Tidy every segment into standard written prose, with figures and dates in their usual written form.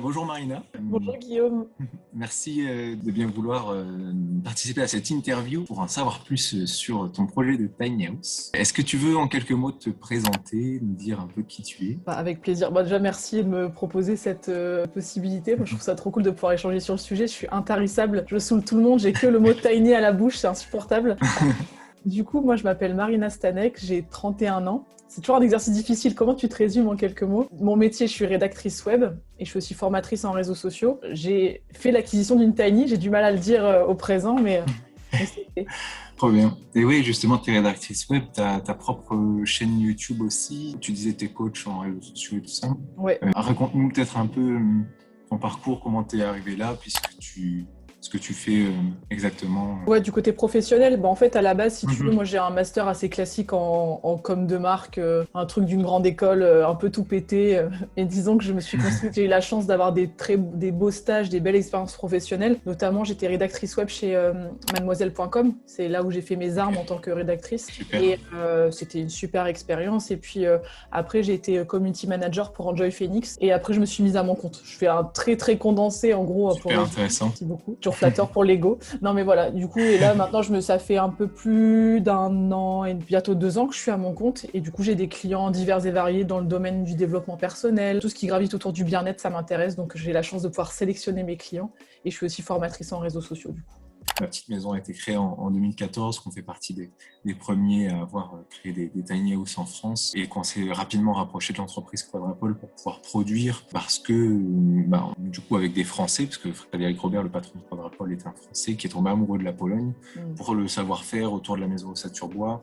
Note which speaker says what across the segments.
Speaker 1: Bonjour Marina.
Speaker 2: Bonjour Guillaume.
Speaker 1: Merci de bien vouloir participer à cette interview pour en savoir plus sur ton projet de Tiny House. Est-ce que tu veux en quelques mots te présenter, nous dire un peu qui tu es?
Speaker 2: Avec plaisir. Déjà, merci de me proposer cette possibilité. Moi, je trouve ça trop cool de pouvoir échanger sur le sujet. Je suis intarissable, je saoule tout le monde, j'ai que le mot tiny à la bouche, c'est insupportable. Du coup, moi, je m'appelle Marina Stanek, j'ai 31 ans. C'est toujours un exercice difficile. Comment tu te résumes en quelques mots? Mon métier, je suis rédactrice web et je suis aussi formatrice en réseaux sociaux. J'ai fait l'acquisition d'une tiny, j'ai du mal à le dire au présent, mais c'est fait.
Speaker 1: Trop bien. Et oui, justement, tu es rédactrice web, tu as ta propre chaîne YouTube aussi. Tu disais que tu es coach en réseaux sociaux et tout ça.
Speaker 2: Ouais.
Speaker 1: Raconte-nous peut-être un peu ton parcours, comment tu es arrivé là, ce que tu fais exactement.
Speaker 2: Ouais, du côté professionnel, en fait, à la base, si tu veux, moi j'ai un master assez classique en com de marque, un truc d'une grande école, un peu tout pété. Et disons que je me suis construite, j'ai eu la chance d'avoir des beaux stages, des belles expériences professionnelles. Notamment, j'étais rédactrice web chez mademoiselle.com. C'est là où j'ai fait mes armes en tant que rédactrice.
Speaker 1: Super.
Speaker 2: Et c'était une super expérience. Et puis après, j'ai été community manager pour Enjoy Phoenix. Et après, je me suis mise à mon compte. Je fais un très très condensé en gros.
Speaker 1: Super intéressant.
Speaker 2: Merci beaucoup. Flatteur pour l'ego. Non mais voilà, du coup, et là maintenant ça fait un peu plus d'un an et bientôt 2 ans que je suis à mon compte et du coup j'ai des clients divers et variés dans le domaine du développement personnel, tout ce qui gravite autour du bien-être, ça m'intéresse, donc j'ai la chance de pouvoir sélectionner mes clients et je suis aussi formatrice en réseaux sociaux du coup.
Speaker 1: La petite maison a été créée en 2014, qu'on fait partie des premiers à avoir créé des tiny house en France et qu'on s'est rapidement rapproché de l'entreprise Quadrapol pour pouvoir produire parce que, du coup, avec des Français, parce que Frédéric Robert, le patron de Quadrapol, est un Français qui est tombé amoureux de la Pologne pour le savoir-faire autour de la maison Saturbois,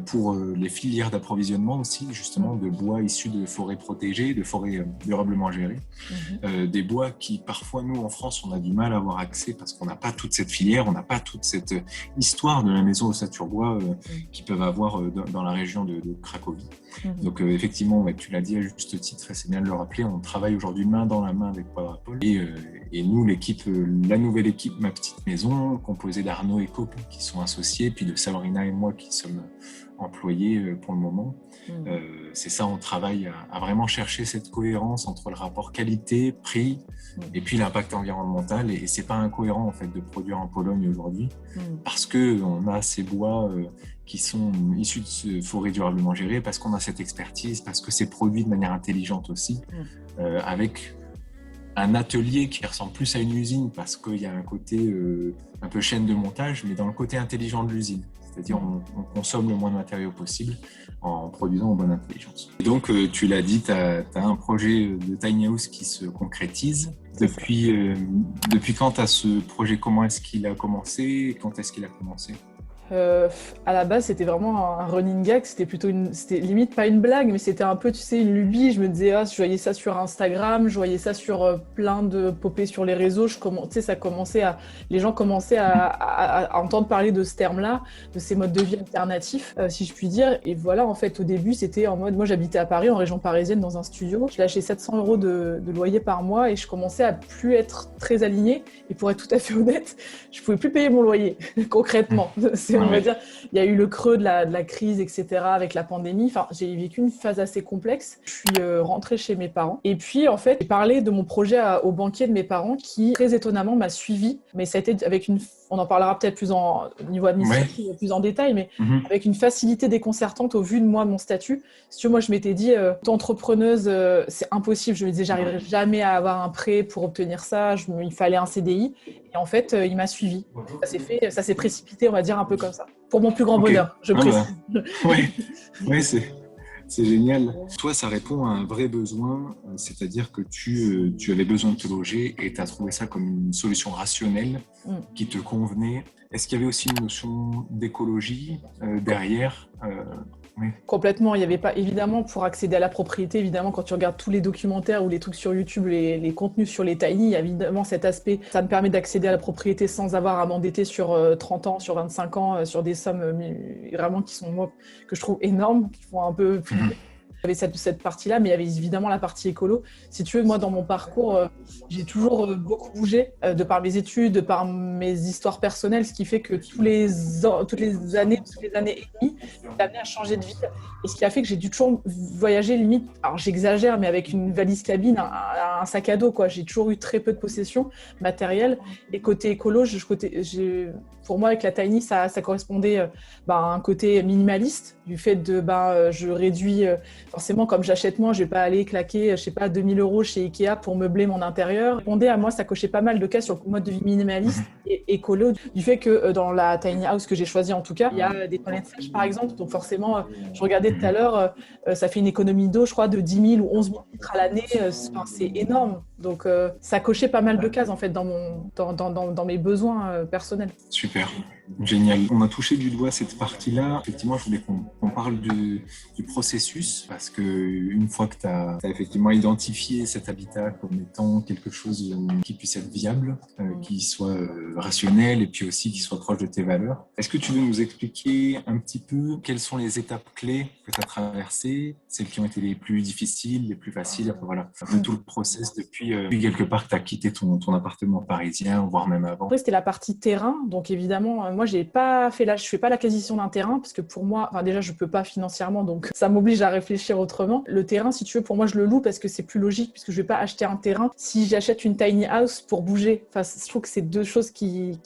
Speaker 1: pour les filières d'approvisionnement aussi, justement, de bois issus de forêts protégées, de forêts durablement gérées, des bois qui, parfois, nous, en France, on a du mal à avoir accès parce qu'on n'a pas toute cette filière, on n'a pas toute cette histoire de la maison aux Saturbois qu'ils peuvent avoir dans la région de Cracovie. Donc effectivement, tu l'as dit à juste titre, et c'est bien de le rappeler, on travaille aujourd'hui main dans la main avec Quadrapol et nous, l'équipe, la nouvelle équipe Ma Petite Maison, composée d'Arnaud et Cope qui sont associés, puis de Sabrina et moi qui sommes employés pour le moment. C'est ça, on travaille à vraiment chercher cette cohérence entre le rapport qualité-prix et puis l'impact environnemental. Et c'est pas incohérent en fait de produire en Pologne aujourd'hui parce que on a ces bois qui sont issus de ce forêts durablement gérées, parce qu'on a cette expertise, parce que c'est produit de manière intelligente aussi, avec un atelier qui ressemble plus à une usine parce qu'il y a un côté un peu chaîne de montage, mais dans le côté intelligent de l'usine. C'est-à-dire on consomme le moins de matériaux possible en produisant en bonne intelligence. Et donc, tu l'as dit, tu as un projet de Tiny House qui se concrétise. Depuis quand tu as ce projet? Comment est-ce qu'il a commencé? Quand est-ce qu'il a commencé?
Speaker 2: À la base, c'était vraiment un running gag, c'était limite pas une blague, mais c'était un peu, tu sais, une lubie. Je me disais, je voyais ça sur Instagram, je voyais ça sur plein de popées sur les réseaux. Les gens commençaient à entendre parler de ce terme-là, de ces modes de vie alternatifs, si je puis dire. Et voilà, en fait, au début, c'était en mode, moi, j'habitais à Paris, en région parisienne, dans un studio. Je lâchais 700 € de loyer par mois et je commençais à plus être très alignée. Et pour être tout à fait honnête, je pouvais plus payer mon loyer, concrètement. On va dire, il y a eu le creux de la crise, etc., avec la pandémie. Enfin, j'ai vécu une phase assez complexe. Je suis rentrée chez mes parents. Et puis, en fait, j'ai parlé de mon projet au banquier de mes parents qui, très étonnamment, m'a suivie. Mais ça a été avec on en parlera peut-être plus au niveau administratif, plus en détail, mais avec une facilité déconcertante au vu de moi, mon statut. Si tu veux, moi, je m'étais dit, entrepreneuse, c'est impossible. Je me disais, j'arriverai jamais à avoir un prêt pour obtenir ça. Il fallait un CDI. Et en fait, il m'a suivi. Ça s'est précipité, on va dire, un peu comme ça. Pour mon plus grand bonheur, je précise.
Speaker 1: Oui, c'est génial. Toi, ça répond à un vrai besoin, c'est-à-dire que tu avais besoin de te loger et tu as trouvé ça comme une solution rationnelle qui te convenait. Est-ce qu'il y avait aussi une notion d'écologie derrière? Oui.
Speaker 2: Complètement, il n'y avait pas, évidemment, pour accéder à la propriété, évidemment, quand tu regardes tous les documentaires ou les trucs sur YouTube, les contenus sur les tiny, il y a évidemment cet aspect, ça me permet d'accéder à la propriété sans avoir à m'endetter sur 30 ans, sur 25 ans, sur des sommes vraiment qui sont, moi, que je trouve énormes, qui font un peu flipper. Il y avait cette partie-là, mais il y avait évidemment la partie écolo. Si tu veux, moi, dans mon parcours, j'ai toujours beaucoup bougé, de par mes études, de par mes histoires personnelles, ce qui fait que toutes les années et demie, j'étais amenée à changer de ville. Et ce qui a fait que j'ai dû toujours voyager, limite, alors j'exagère, mais avec une valise cabine, un sac à dos, quoi. J'ai toujours eu très peu de possessions matérielles. Et côté écolo, pour moi, avec la Tiny, ça correspondait à un côté minimaliste, du fait de je réduis, forcément, comme j'achète moins, je vais pas aller claquer, je sais pas, 2000 € chez Ikea pour meubler mon intérieur. Répondait à moi, ça cochait pas mal de cas sur le mode de vie minimaliste et écolo, du fait que dans la Tiny House que j'ai choisie en tout cas, il y a des toilettes sèches par exemple, donc forcément, je regardais tout à l'heure, ça fait une économie d'eau, je crois, de 10 000 ou 11 000 litres à l'année, c'est énorme. Donc ça cochait pas mal de cases en fait dans mes besoins personnels.
Speaker 1: Super, génial. On a touché du doigt cette partie-là. Effectivement, je voulais qu'on parle du processus, parce que une fois que tu as effectivement identifié cet habitat comme étant quelque chose qui puisse être viable, qui soit rationnel et puis aussi qui soit proche de tes valeurs, est-ce que tu veux nous expliquer un petit peu quelles sont les étapes clés que tu as traversées, celles qui ont été les plus difficiles, les plus faciles, voilà, un peu tout le process depuis quelque part que tu as quitté ton appartement parisien, voire même avant.
Speaker 2: Après, c'était la partie terrain. Donc, évidemment, moi, je fais pas l'acquisition d'un terrain parce que pour moi, déjà, je peux pas financièrement. Donc, ça m'oblige à réfléchir autrement. Le terrain, si tu veux, pour moi, je le loue parce que c'est plus logique, puisque je vais pas acheter un terrain si j'achète une tiny house pour bouger. Enfin, je trouve que c'est deux choses qui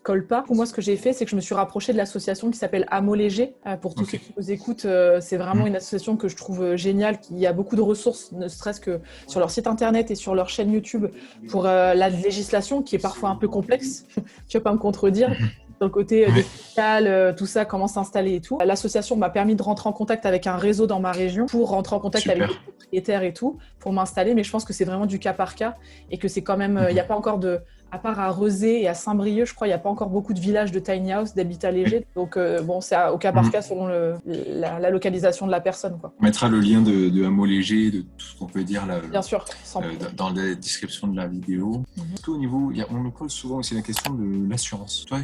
Speaker 2: collent pas. Pour moi, ce que j'ai fait, c'est que je me suis rapprochée de l'association qui s'appelle Hameau Léger. Pour tous ceux qui nous écoutent, c'est vraiment une association que je trouve géniale, qui a beaucoup de ressources, ne serait-ce que sur leur site internet et sur leur chaîne YouTube, pour la législation qui est parfois un peu complexe. Tu vas pas me contredire. Sur le côté fiscal, tout ça, comment s'installer et tout. L'association m'a permis de rentrer en contact avec un réseau dans ma région pour rentrer en contact avec des propriétaires et tout, pour m'installer. Mais je pense que c'est vraiment du cas par cas et que c'est quand même, il n'y a pas encore à part à Rezé et à Saint-Brieuc, je crois, il n'y a pas encore beaucoup de villages de tiny house, d'habitat léger. Donc, c'est au cas par cas selon la localisation de la personne, quoi.
Speaker 1: On mettra le lien de Hameau Léger, de tout ce qu'on peut dire là,
Speaker 2: bien sûr,
Speaker 1: dans la description de la vidéo. Parce qu'au niveau, on nous pose souvent aussi la question de l'assurance. Toi,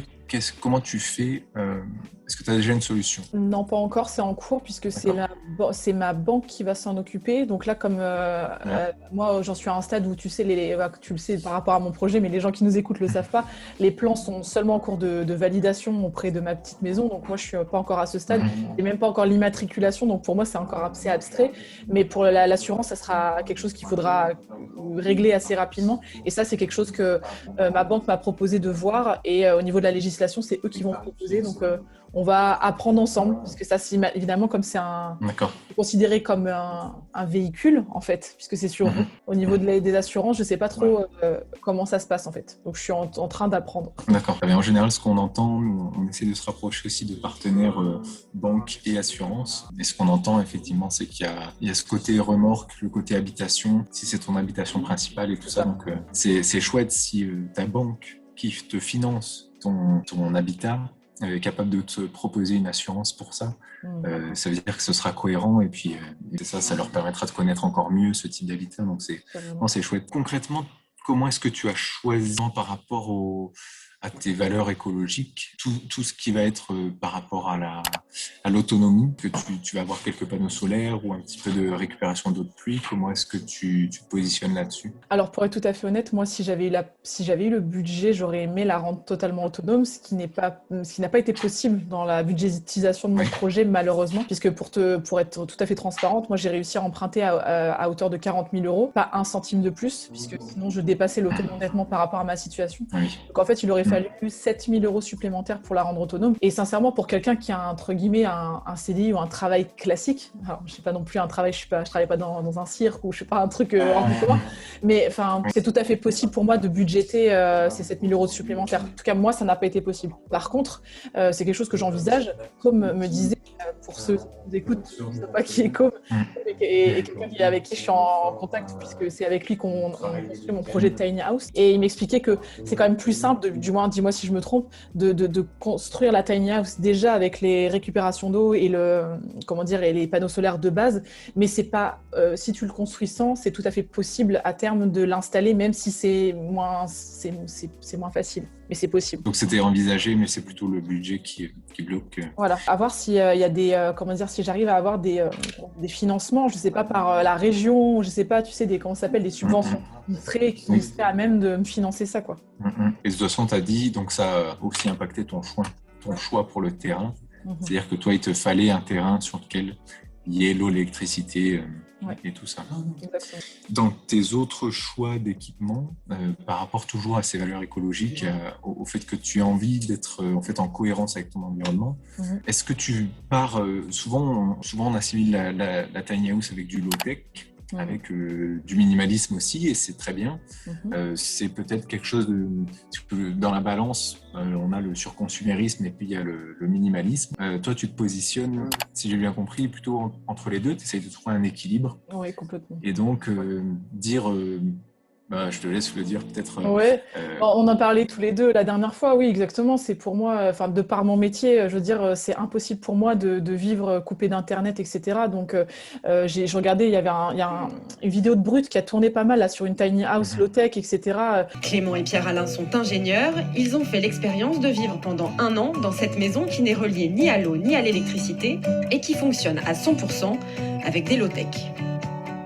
Speaker 1: comment tu fais Est-ce que tu as déjà une solution?
Speaker 2: Non, pas encore, c'est en cours puisque c'est ma banque qui va s'en occuper. Donc là, comme moi, j'en suis à un stade où tu le sais par rapport à mon projet, mais les gens qui nous écoutent le savent pas, les plans sont seulement en cours de validation auprès de ma petite maison. Donc moi, je suis pas encore à ce stade. J'ai même pas encore l'immatriculation. Donc pour moi, c'est encore assez abstrait. Mais pour l'assurance, ça sera quelque chose qu'il faudra régler assez rapidement. Et ça, c'est quelque chose que ma banque m'a proposé de voir. Et au niveau de la législation, c'est eux qui vont proposer. Donc on va apprendre ensemble, parce que ça, évidemment, comme c'est considéré comme un véhicule, en fait, puisque c'est sur au niveau des assurances, je ne sais pas trop comment ça se passe, en fait. Donc, je suis en train d'apprendre.
Speaker 1: D'accord. Mais en général, ce qu'on entend, on essaie de se rapprocher aussi de partenaires banque et assurance. Et ce qu'on entend, effectivement, c'est qu'il y a ce côté remorque, le côté habitation, si c'est ton habitation principale et tout ça. Donc, c'est chouette si ta banque qui te finance ton habitat est capable de te proposer une assurance pour ça. Ça veut dire que ce sera cohérent et puis ça leur permettra de connaître encore mieux ce type d'habitat. Donc c'est chouette. Concrètement, comment est-ce que tu as choisi par rapport à tes valeurs écologiques, tout ce qui va être par rapport à l'autonomie, que tu vas avoir quelques panneaux solaires ou un petit peu de récupération d'eau de pluie, comment est-ce que tu te positionnes là-dessus?
Speaker 2: Alors pour être tout à fait honnête, moi si j'avais eu le budget, j'aurais aimé la rendre totalement autonome, ce qui n'a pas été possible dans la budgétisation de mon projet malheureusement, puisque pour être tout à fait transparente, moi j'ai réussi à emprunter à hauteur de 40 000 €, pas un centime de plus, puisque sinon je dépassais l'autonomie nettement par rapport à ma situation. Donc en fait il aurait fallu 7 000 € supplémentaires pour la rendre autonome. Et sincèrement, pour quelqu'un qui a entre guillemets un CDI ou un travail classique, alors je sais pas non plus un travail, je travaille pas dans un cirque ou je sais pas un truc en commun, mais enfin c'est tout à fait possible pour moi de budgéter ces 7 000 € supplémentaires. En tout cas moi ça n'a pas été possible. Par contre, c'est quelque chose que j'envisage, comme me disait pour ceux qui nous écoutent, je ne sais pas qui est Com, et quelqu'un avec qui je suis en contact puisque c'est avec lui qu'on construit mon projet de tiny house. Et il m'expliquait que c'est quand même plus simple, du moins dis-moi si je me trompe, de construire la tiny house déjà avec les récupérations d'eau et et les panneaux solaires de base, mais c'est pas si tu le construis sans, c'est tout à fait possible à terme de l'installer, même si c'est moins facile. mais c'est possible.
Speaker 1: Donc c'était envisagé, mais c'est plutôt le budget qui bloque.
Speaker 2: Voilà, à voir s'il y a des, comment dire, si j'arrive à avoir des financements, je sais pas, par la région, je sais pas, tu sais, comment ça s'appelle, des subventions qui seraient à même de me financer ça, quoi.
Speaker 1: Et de toute façon, tu as dit, donc ça a aussi impacté ton choix pour le terrain. C'est-à-dire que toi, il te fallait un terrain sur lequel il y ait l'eau, l'électricité et tout ça.
Speaker 2: Exactement.
Speaker 1: Dans tes autres choix d'équipement, par rapport toujours à ces valeurs écologiques, au fait que tu as envie d'être en fait en cohérence avec ton environnement, est-ce que tu pars souvent on assimile la tiny house avec du low-tech, avec du minimalisme aussi, et c'est très bien. C'est peut-être quelque chose dans la balance, on a le surconsumérisme et puis il y a le minimalisme. Toi, tu te positionnes, si j'ai bien compris, plutôt entre les deux, tu essayes de trouver un équilibre.
Speaker 2: Oui, complètement.
Speaker 1: Et donc, dire... je te laisse le dire peut-être.
Speaker 2: Ouais, on en parlait tous les deux la dernière fois, oui, exactement. C'est pour moi, enfin, de par mon métier, je veux dire, c'est impossible pour moi de vivre coupé d'Internet, etc. Donc, je regardais, il y a une vidéo de Brut qui a tourné pas mal là, sur une tiny house low-tech, etc.
Speaker 3: Clément et Pierre-Alain sont ingénieurs. Ils ont fait l'expérience de vivre pendant 1 an dans cette maison qui n'est reliée ni à l'eau ni à l'électricité et qui fonctionne à 100% avec des low-tech.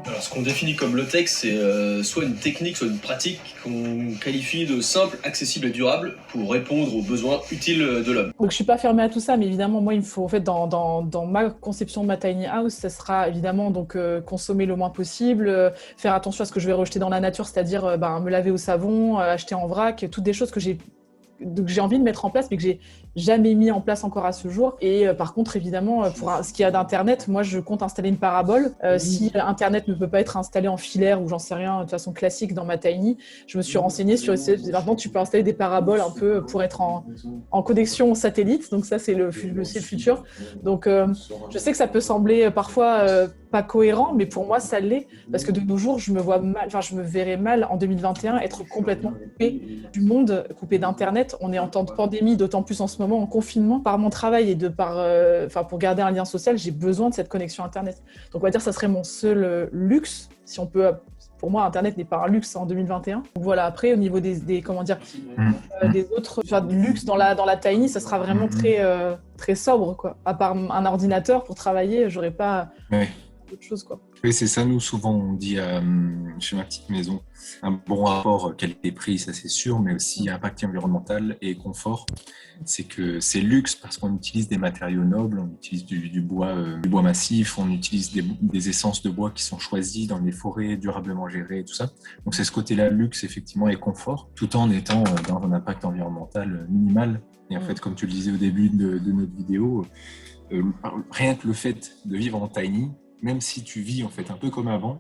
Speaker 4: Alors, ce qu'on définit comme low-tech, c'est soit une technique, soit une pratique qu'on qualifie de simple, accessible et durable pour répondre aux besoins utiles de l'homme.
Speaker 2: Donc, je suis pas fermée à tout ça, mais évidemment, moi, il me faut, en fait, dans ma conception de ma tiny house, ça sera évidemment donc consommer le moins possible, faire attention à ce que je vais rejeter dans la nature, c'est-à-dire me laver au savon, acheter en vrac, toutes des choses que j'ai envie de mettre en place, mais que j'ai jamais mis en place encore à ce jour. Et par contre, évidemment, pour ce qu'il y a d'Internet, moi, je compte installer une parabole. Si Internet ne peut pas être installé en filaire ou j'en sais rien, de façon classique dans ma tiny, je me suis renseignée sur... Maintenant, tu peux installer des paraboles un peu pour être en connexion satellite. Donc ça, c'est le futur. Donc, je sais que ça peut sembler parfois pas cohérent, mais pour moi, ça l'est. Parce que de nos jours, je me verrais mal en 2021 être complètement coupé du monde, coupé d'Internet. On est en temps de pandémie, d'autant plus en ce moment, en confinement. Par mon travail et pour garder un lien social, j'ai besoin de cette connexion Internet. Donc, on va dire que ça serait mon seul luxe, si on peut... Pour moi, Internet n'est pas un luxe en 2021. Donc voilà, après, au niveau des autres luxe dans la tiny, ça sera vraiment très sobre, quoi. À part un ordinateur pour travailler, j'aurais pas autre chose, quoi.
Speaker 1: Oui, c'est ça. Nous, souvent, on dit chez ma petite maison, un bon rapport qualité-prix, ça c'est sûr, mais aussi impact environnemental et confort. C'est que c'est luxe parce qu'on utilise des matériaux nobles, on utilise du bois massif, on utilise des essences de bois qui sont choisies dans des forêts durablement gérées et tout ça. Donc c'est ce côté-là, luxe effectivement et confort, tout en étant dans un impact environnemental minimal. Et en fait, comme tu le disais au début de notre vidéo, rien que le fait de vivre en tiny, même si tu vis en fait un peu comme avant,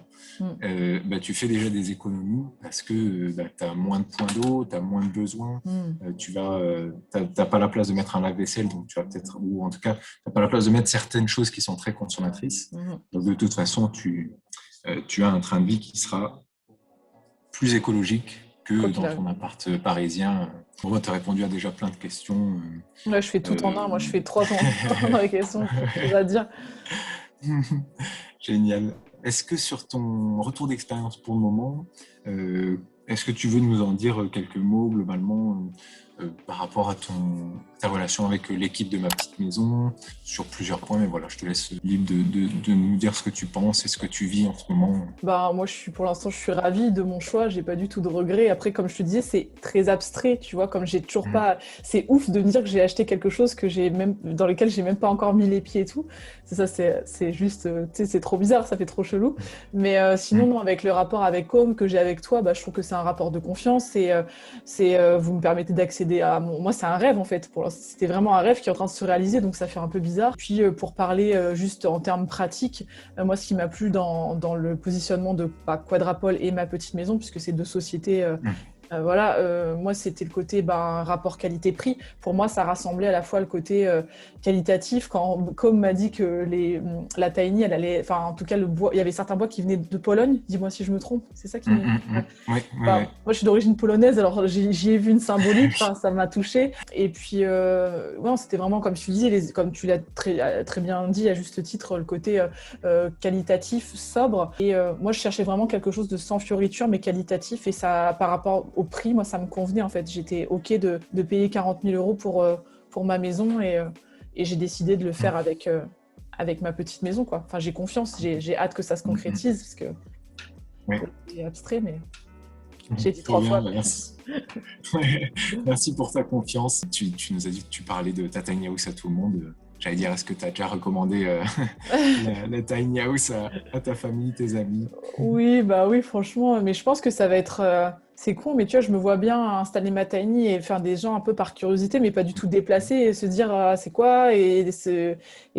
Speaker 1: tu fais déjà des économies parce que tu as moins de points d'eau, tu as moins de besoins, t'as pas la place de mettre un lave-vaisselle, donc tu vas peut-être, ou en tout cas, tu n'as pas la place de mettre certaines choses qui sont très consommatrices. Donc de toute façon, tu as un train de vie qui sera plus écologique que dans ton appart parisien. Tu as répondu à déjà plein de questions.
Speaker 2: Ouais, je fais tout en un, moi je fais 3 ans dans les questions, c'est à dire.
Speaker 1: Génial. Est-ce que sur ton retour d'expérience pour le moment, est-ce que tu veux nous en dire quelques mots globalement par rapport à ta relation avec l'équipe de ma petite maison sur plusieurs points, mais voilà, je te laisse libre de nous dire ce que tu penses et ce que tu vis en ce moment.
Speaker 2: Moi, pour l'instant, je suis ravie de mon choix, j'ai pas du tout de regrets. Après, comme je te disais, c'est très abstrait, tu vois, comme j'ai toujours pas... C'est ouf de me dire que j'ai acheté quelque chose dans lequel j'ai même pas encore mis les pieds et tout. C'est juste, tu sais, c'est trop bizarre, ça fait trop chelou. Mais sinon, non, avec le rapport avec Home que j'ai avec toi, je trouve que c'est un rapport de confiance et vous me permettez d'accéder à moi, c'est un rêve en fait. C'était vraiment un rêve qui est en train de se réaliser, donc ça fait un peu bizarre. Puis pour parler juste en termes pratiques, moi, ce qui m'a plu dans le positionnement de Quadrapol et ma petite maison, puisque c'est 2 sociétés. Moi, c'était le côté rapport qualité-prix. Pour moi, ça rassemblait à la fois le côté qualitatif, comme m'a dit que la tiny, elle allait, enfin, en tout cas, le bois, il y avait certains bois qui venaient de Pologne. Dis-moi si je me trompe. C'est ça qui Moi, je suis d'origine polonaise, alors j'y ai vu une symbolique. Ça m'a touchée. Et puis, c'était vraiment, comme tu disais, comme tu l'as très bien dit à juste titre, le côté qualitatif, sobre. Et moi, je cherchais vraiment quelque chose de sans fioriture, mais qualitatif. Et ça, par rapport au prix, moi, ça me convenait en fait. J'étais OK de payer 40 000 euros pour ma maison et j'ai décidé de le faire avec ma petite maison, quoi. Enfin, j'ai confiance, j'ai hâte que ça se concrétise parce que c'est abstrait, mais j'ai dit 3 fois.
Speaker 1: Merci. Merci pour ta confiance. Tu nous as dit que tu parlais de ta tiny house à tout le monde. J'allais dire, est-ce que tu as déjà recommandé la tiny house à ta famille, tes amis?
Speaker 2: Oui, franchement, mais je pense que ça va être... c'est con, mais tu vois, je me vois bien installer ma tiny et faire des gens un peu par curiosité, mais pas du tout déplacés, et se dire c'est quoi, et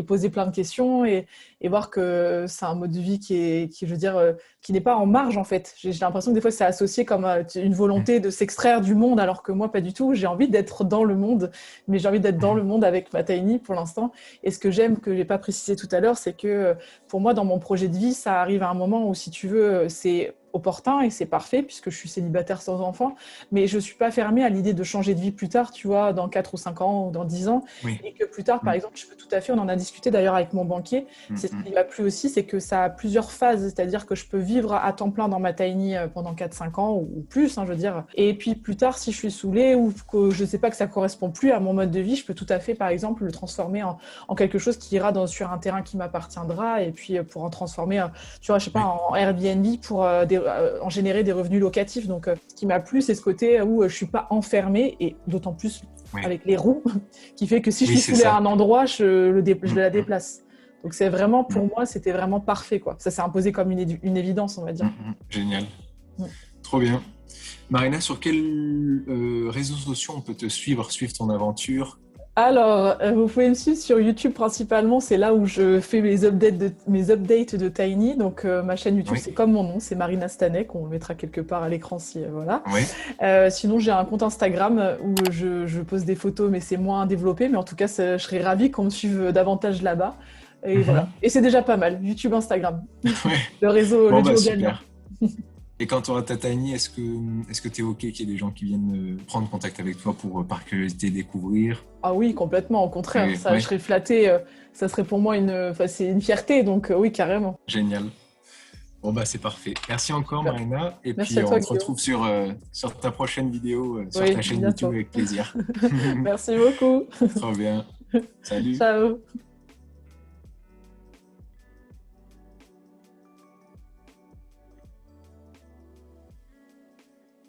Speaker 2: poser plein de questions, et voir que c'est un mode de vie qui je veux dire, qui n'est pas en marge, en fait. J'ai l'impression que des fois, c'est associé comme une volonté de s'extraire du monde, alors que moi, pas du tout. J'ai envie d'être dans le monde, mais j'ai envie d'être dans le monde avec ma tiny pour l'instant. Et ce que j'aime, que j'ai pas précisé tout à l'heure, c'est que pour moi, dans mon projet de vie, ça arrive à un moment où, si tu veux, c'est opportun et c'est parfait puisque je suis célibataire sans enfant, mais je suis pas fermée à l'idée de changer de vie plus tard, tu vois, dans 4 ou 5 ans ou dans 10 ans, et que plus tard, par exemple, je peux tout à fait, on en a discuté d'ailleurs avec mon banquier, c'est ce qui m'a plu aussi, c'est que ça a plusieurs phases, c'est-à-dire que je peux vivre à temps plein dans ma tiny pendant 4-5 ans ou plus, je veux dire, et puis plus tard, si je suis saoulée ou que je sais pas que ça correspond plus à mon mode de vie, je peux tout à fait, par exemple, le transformer en quelque chose qui ira sur un terrain qui m'appartiendra, et puis pour en transformer, tu vois, je sais pas, en Airbnb pour en générer des revenus locatifs. Donc, ce qui m'a plu, c'est ce côté où je suis pas enfermée, et d'autant plus avec les roues, qui fait que si je suis saoulée à un endroit, je la déplace. Donc, c'est vraiment, pour moi, c'était vraiment parfait, quoi. Ça s'est imposé comme une évidence, on va dire.
Speaker 1: Génial. Trop bien. Marina, sur quels réseaux sociaux on peut te suivre ton aventure?
Speaker 2: Alors, vous pouvez me suivre sur YouTube principalement, c'est là où je fais mes updates de Tiny. Donc, ma chaîne YouTube, c'est comme mon nom, c'est Marina Stanek, on le mettra quelque part à l'écran si voilà. Sinon, j'ai un compte Instagram où je pose des photos, mais c'est moins développé. Mais en tout cas, je serais ravie qu'on me suive davantage là-bas. Et voilà. Et c'est déjà pas mal, YouTube, Instagram. Le réseau, le duo gagnant.
Speaker 1: Et quand tu auras ta tiny, est-ce que tu es OK qu'il y ait des gens qui viennent prendre contact avec toi pour, par curiosité, découvrir?
Speaker 2: Ah oui, complètement. Au contraire, je serais flattée. Ça serait pour moi c'est une fierté. Donc oui, carrément.
Speaker 1: Génial. Bon, c'est parfait. Merci encore, Marina. Et
Speaker 2: Merci
Speaker 1: puis,
Speaker 2: à toi,
Speaker 1: on se retrouve sur ta prochaine vidéo, sur ta chaîne
Speaker 2: bientôt.
Speaker 1: YouTube avec plaisir.
Speaker 2: Merci beaucoup.
Speaker 1: Trop bien. Salut.
Speaker 2: Ciao.